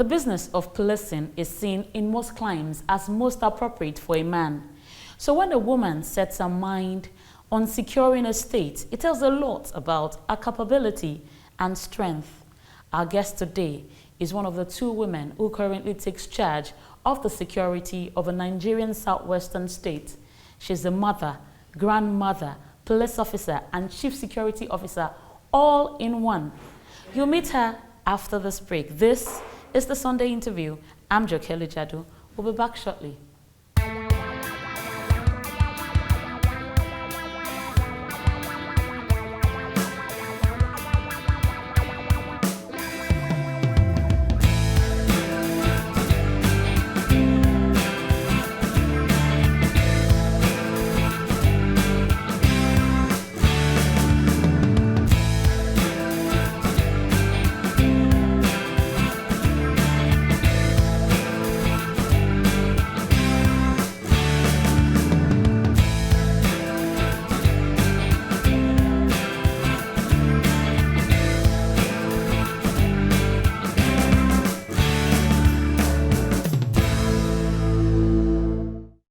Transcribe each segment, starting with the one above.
The business of policing is seen in most climes as most appropriate for a man. So when a woman sets her mind on securing a state, it tells a lot about her capability and strength. Our guest today is one of the two women who currently takes charge of the security of a Nigerian southwestern state. She's the mother, grandmother, police officer, and chief security officer, all in one. You'll meet her after this break. This is the Sunday Interview. I'm Jokeli Jadu. We'll be back shortly.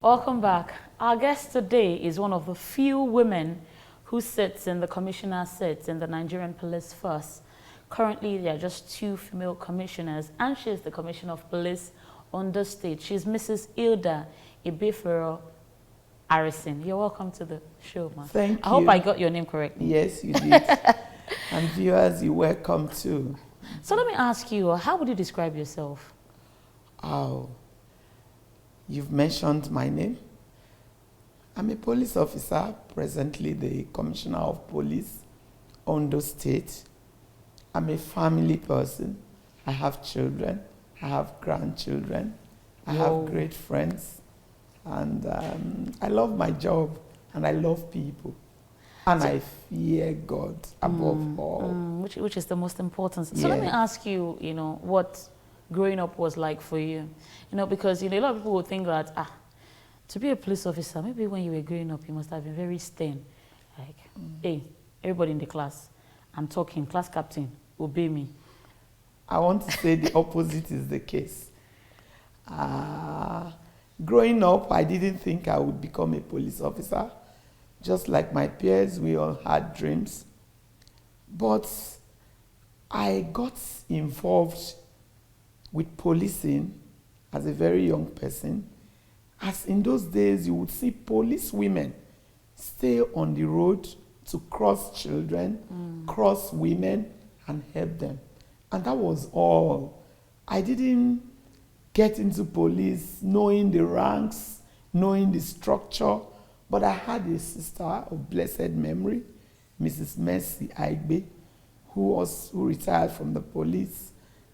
Welcome back. Our guest today is one of the few women who sits in the commissioner seats in the Nigerian Police Force. Currently, there are just two female commissioners, and she is the Commissioner of Police on the state. She's Mrs. Hilda Ibefero Harrison. You're welcome to the show, ma'am. Thank you. I hope I got your name correctly. Yes, you did. And viewers, you're welcome too. So let me ask you, how would you describe yourself? Oh, you've mentioned my name. I'm a police officer, presently the Commissioner of Police, Ondo State. I'm a family person. I have children. I have grandchildren. I have great friends. And I love my job and I love people. And I fear God above all. Which is the most important. So let me ask you, what growing up was like for you. Because, a lot of people would think that, to be a police officer, maybe when you were growing up, you must have been very stern. Like, hey, everybody in the class, I'm talking, class captain, obey me. I want to say the opposite is the case. Growing up, I didn't think I would become a police officer. Just like my peers, we all had dreams. But I got involved with policing as a very young person, as in those days you would see police women stay on the road to cross children, cross women, and help them. And that was all. I didn't get into police knowing the ranks, knowing the structure, but I had a sister of blessed memory, Mrs. Mercy Aigbe, who retired from the police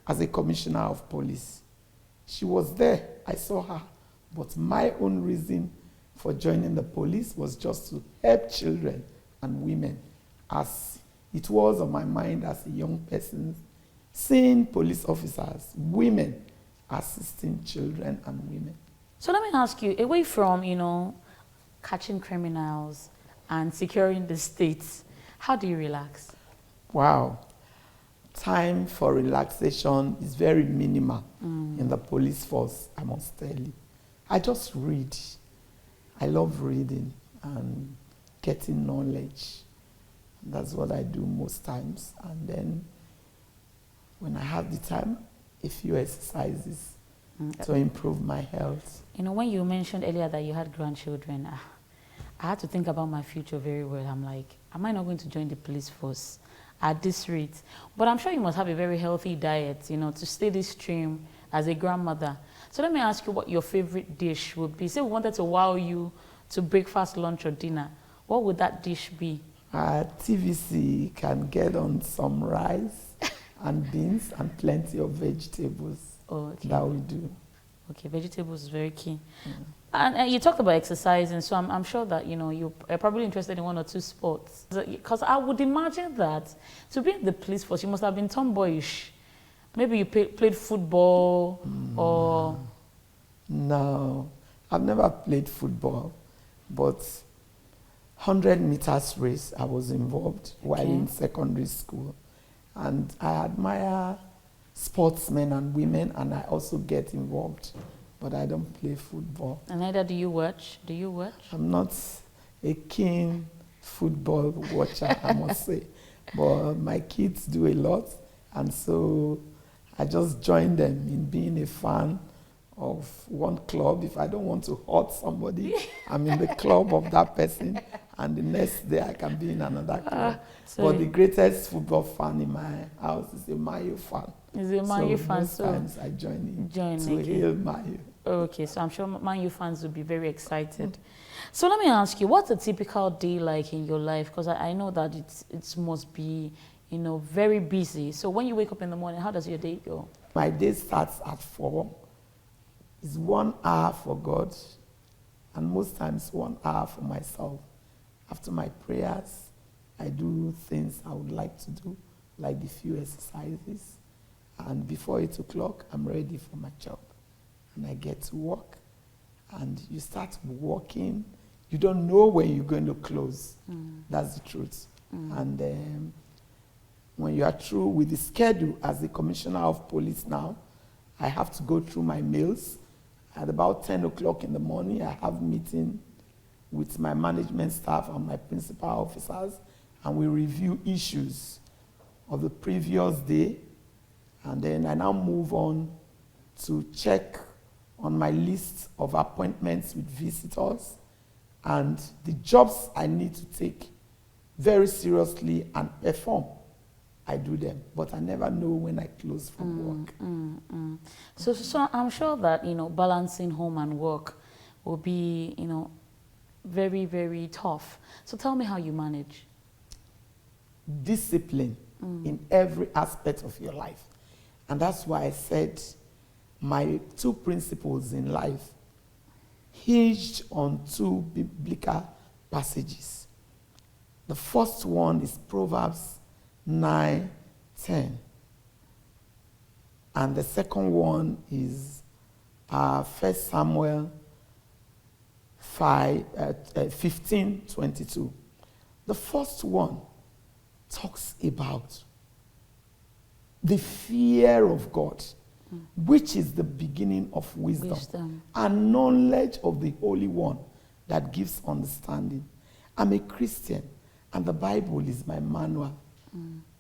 as a commissioner of police. She was there, I saw her, but my own reason for joining the police was just to help children and women, as it was on my mind as a young person, seeing police officers, women, assisting children and women. So let me ask you, away from, catching criminals and securing the states, how do you relax? Wow. Time for relaxation is very minimal in the police force, I must tell you. I just read. I love reading and getting knowledge. That's what I do most times. And then when I have the time, a few exercises to improve my health. When you mentioned earlier that you had grandchildren, I had to think about my future very well. I'm like, am I not going to join the police force at this rate? But I'm sure you must have a very healthy diet, to stay this stream as a grandmother. So let me ask you what your favorite dish would be. Say we wanted to wow you to breakfast, lunch, or dinner. What would that dish be? TVC can get on some rice and beans and plenty of vegetables. Oh, okay. That we do. Okay, vegetables is very key. And you talked about exercising, so I'm sure that, you're probably interested in one or two sports. Because I would imagine that to be in the police force, you must have been tomboyish. Maybe you played football or... No, I've never played football, but 100 meters race, I was involved while in secondary school. And I admire sportsmen and women, and I also get involved, but I don't play football. And neither do you watch. Do you watch? I'm not a keen football watcher, I must say, but my kids do a lot, and so I just join them in being a fan of one club. If I don't want to hurt somebody, I'm in the club of that person, and the next day I can be in another club. But the greatest football fan in my house is a Mayo fan. Is a Man U fan? Most times I join in to hail Mayo. Okay, so I'm sure Man U fans will be very excited. So let me ask you, what's a typical day like in your life? Because I know that it must be, you know, very busy. So when you wake up in the morning, how does your day go? My day starts at 4. It's 1 hour for God, and most times 1 hour for myself. After my prayers, I do things I would like to do, like the few exercises. And before 8 o'clock, I'm ready for my job. And I get to work. And you start working. You don't know when you're going to close. That's the truth. And when you are through with the schedule as the commissioner of police now, I have to go through my mails. At about 10 o'clock in the morning, I have a meeting with my management staff and my principal officers, and we review issues of the previous day. And then I now move on to check on my list of appointments with visitors and the jobs I need to take very seriously and perform. I do them, but I never know when I close from work. So I'm sure that, you know, balancing home and work will be, you know, very, very tough. So tell me how you manage. Discipline in every aspect of your life. And that's why I said my 2 principles in life hinged on 2 biblical passages. The first one is Proverbs 9:10. And the second one is 1 Samuel 15:22. The first one talks about the fear of God, which is the beginning of wisdom, and knowledge of the Holy One that gives understanding. I'm a Christian, and the Bible is my manual.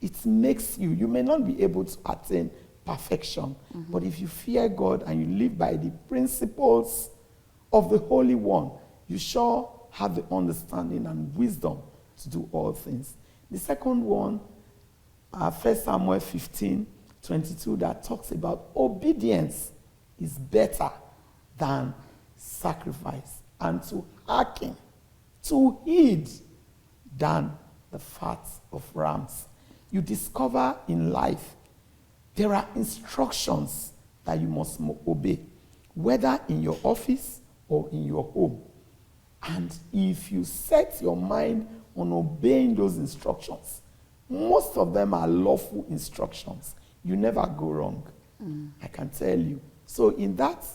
It makes you may not be able to attain perfection, but if you fear God and you live by the principles of the Holy One, you sure have the understanding and wisdom to do all things. The second one, 1 Samuel 15:22, that talks about obedience is better than sacrifice, and to hearken, to heed, than the fat of rams. You discover in life there are instructions that you must obey, whether in your office or in your home. And if you set your mind on obeying those instructions, most of them are lawful instructions. You never go wrong. I can tell you. So in that,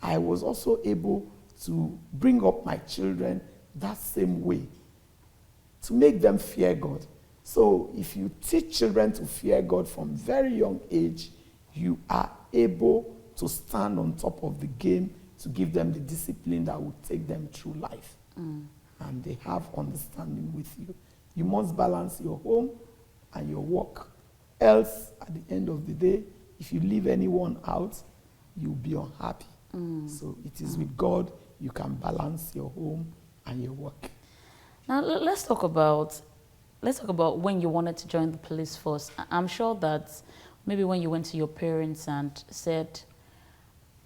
I was also able to bring up my children that same way, to make them fear God. So if you teach children to fear God from very young age, you are able to stand on top of the game to give them the discipline that will take them through life. And they have understanding with you. You must balance your home and your work. Else, at the end of the day, if you leave anyone out, you'll be unhappy. So it is with God you can balance your home and your work. Now let's talk about when you wanted to join the police force. I'm sure that maybe when you went to your parents and said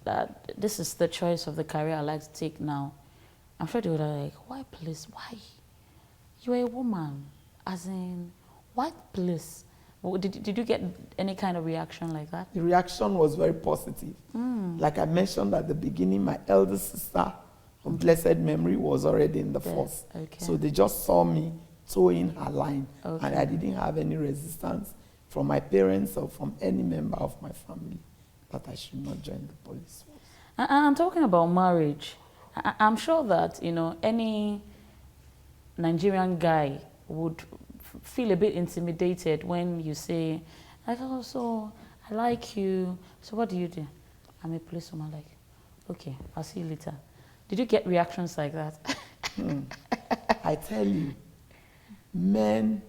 that this is the choice of the career I like to take now, I'm sure they would have like, why police? Why? You're a woman. As in, why police? Did you get any kind of reaction like that? The reaction was very positive. Like I mentioned at the beginning, my elder sister of blessed memory was already in the force. Okay. So they just saw me towing her line. And I didn't have any resistance from my parents or from any member of my family that I should not join the police force. I'm talking about marriage. I'm sure that, you know, any Nigerian guy would feel a bit intimidated when you say, like, oh, so I like you. So what do? I'm a policewoman. Like, okay, I'll see you later. Did you get reactions like that? I tell you, men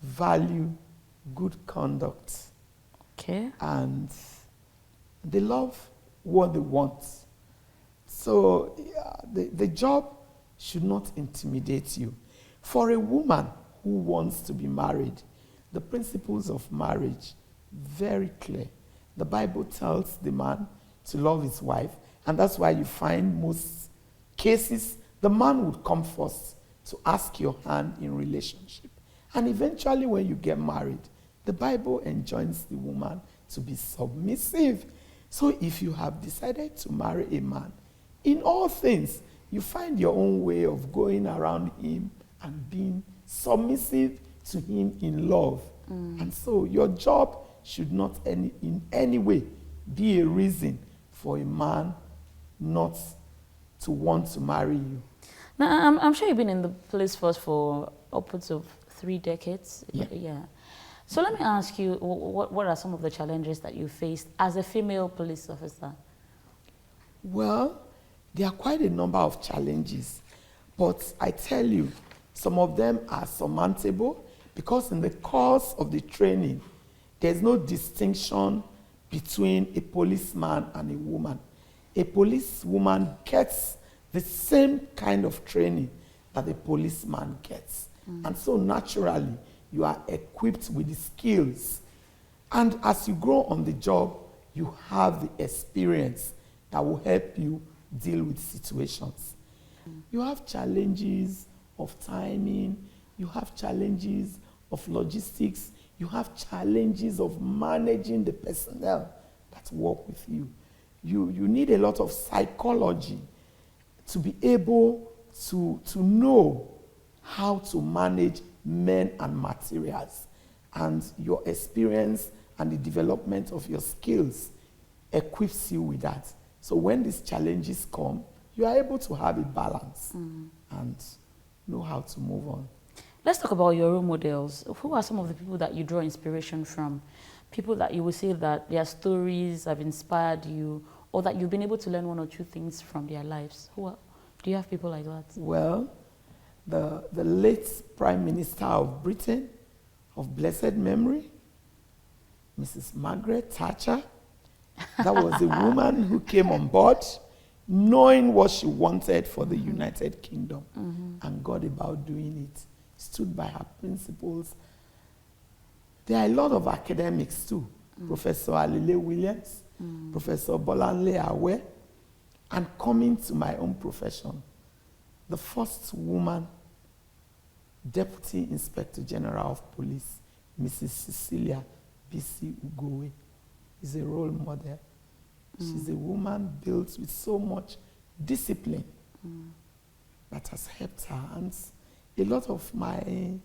value good conduct Okay. and they love what they want. So the job should not intimidate you. For a woman who wants to be married, the principles of marriage very clear. The Bible tells the man to love his wife, and that's why you find most cases the man would come first to ask your hand in relationship. And eventually when you get married, the Bible enjoins the woman to be submissive. So if you have decided to marry a man, in all things, you find your own way of going around him and being submissive to him in love. And so your job should not in any way be a reason for a man not to want to marry you. Now, I'm sure you've been in the police force for upwards of 3 decades. Yeah. So let me ask you, what are some of the challenges that you faced as a female police officer? Well, there are quite a number of challenges, but I tell you, some of them are surmountable because in the course of the training, there's no distinction between a policeman and a woman. A policewoman gets the same kind of training that a policeman gets. And so naturally, you are equipped with the skills. And as you grow on the job, you have the experience that will help you deal with situations. You have challenges of timing, you have challenges of logistics, you have challenges of managing the personnel that work with you. You need a lot of psychology to be able to know how to manage men and materials. And your experience and the development of your skills equips you with that. So when these challenges come, you are able to have a balance and know how to move on. Let's talk about your role models. Who are some of the people that you draw inspiration from? People that you will say that their stories have inspired you, or that you've been able to learn 1 or 2 things from their lives. Do you have people like that? Well, the late Prime Minister of Britain, of blessed memory, Mrs. Margaret Thatcher, that was a woman who came on board knowing what she wanted for the United Kingdom and got about doing it, stood by her principles. There are a lot of academics too, Professor Alile Williams, Professor Bolanle Awe, and coming to my own profession, the first woman Deputy Inspector General of Police, Mrs. Cecilia B.C. Ugowe, is a role model. She's a woman built with so much discipline that has helped her. And a lot of my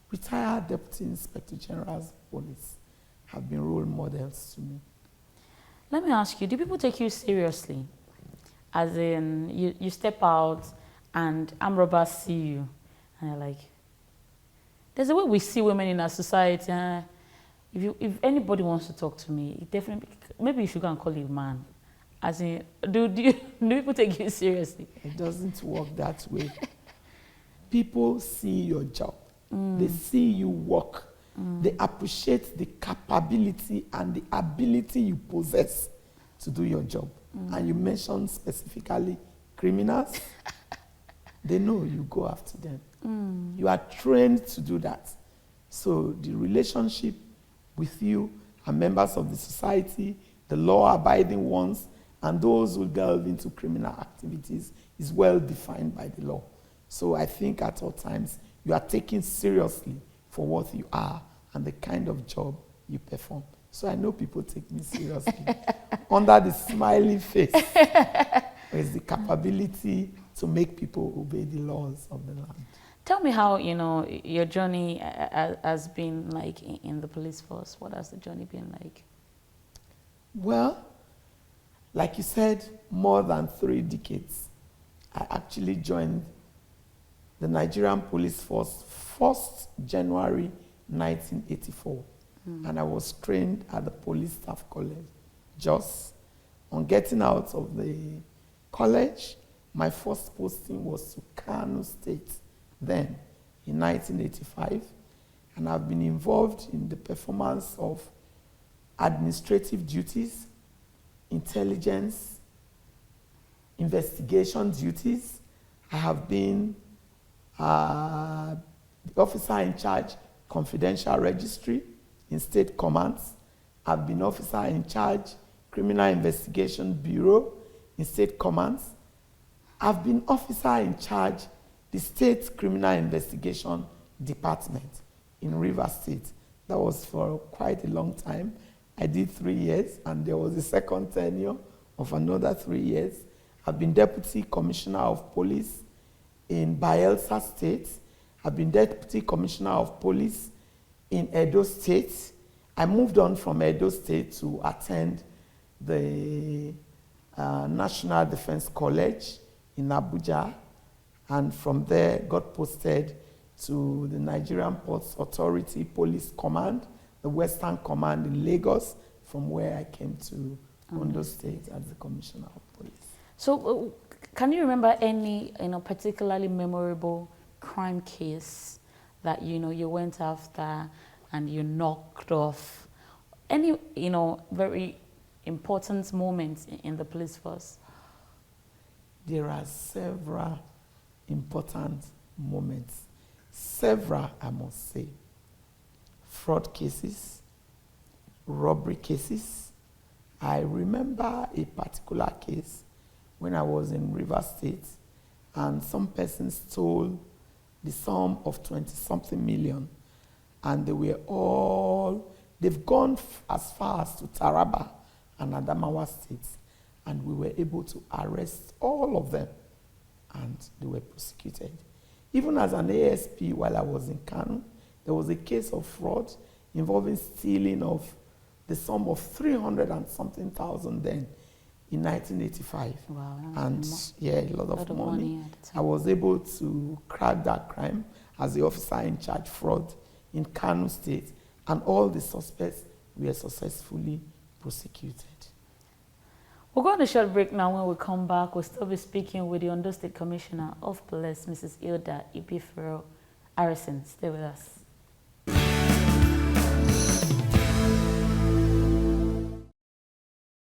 retired Deputy Inspector Generals of Police have been role models to me. Let me ask you, do people take you seriously? As in, you step out and armed robbers see you, and they're like, there's a way we see women in our society. If anybody wants to talk to me, definitely, maybe you should go and call a man. As in, do people take you seriously? It doesn't work that way. People see your job. They see you work. They appreciate the capability and the ability you possess to do your job. And you mentioned specifically criminals. They know you go after them. You are trained to do that. So the relationship with you and members of the society, the law-abiding ones, and those who delve into criminal activities is well defined by the law. So I think at all times you are taken seriously for what you are and the kind of job you perform. So I know people take me seriously. Under the smiley face is the capability to make people obey the laws of the land. Tell me how, your journey has been like in the police force. What has the journey been like? Well, like you said, more than 3 decades. I actually joined the Nigerian Police Force 1st January 1984. and I was trained at the Police Staff College, Jos. On getting out of the college, my first posting was to Kano State, then in 1985, and I've been involved in the performance of administrative duties, intelligence, investigation duties. I have been the officer in charge confidential registry in state commands. I've been officer in charge criminal investigation bureau in state commands. I've been officer in charge the state criminal investigation department in Rivers State. That was for quite a long time. I did 3 years, and there was a second tenure of another 3 years. I've been deputy commissioner of police in Bayelsa State. I've been deputy commissioner of police in Edo State. I moved on from Edo State to attend the National Defense College in Abuja, and from there got posted to the Nigerian Ports Authority Police Command, the Western Command in Lagos, from where I came to Ondo State as the Commissioner of Police. So can you remember any particularly memorable crime case that you went after and you knocked off? Any very important moments in the police force? There are several important moments. Several, I must say. Fraud cases, robbery cases. I remember a particular case when I was in Rivers State, and some person stole the sum of 20-something million, and they've gone as far as to Taraba and Adamawa states, and we were able to arrest all of them, and they were prosecuted. Even as an ASP, while I was in Kano, there was a case of fraud involving stealing of the sum of 300 and something thousand then in 1985. Wow, and a lot of money. I was able to crack that crime as the officer in charge fraud in Kano State, and all the suspects were successfully prosecuted. We'll go on a short break now. When we come back, we'll still be speaking with the Ondo State Commissioner of Police, Mrs. Hilda Ibifero Harrison. Stay with us.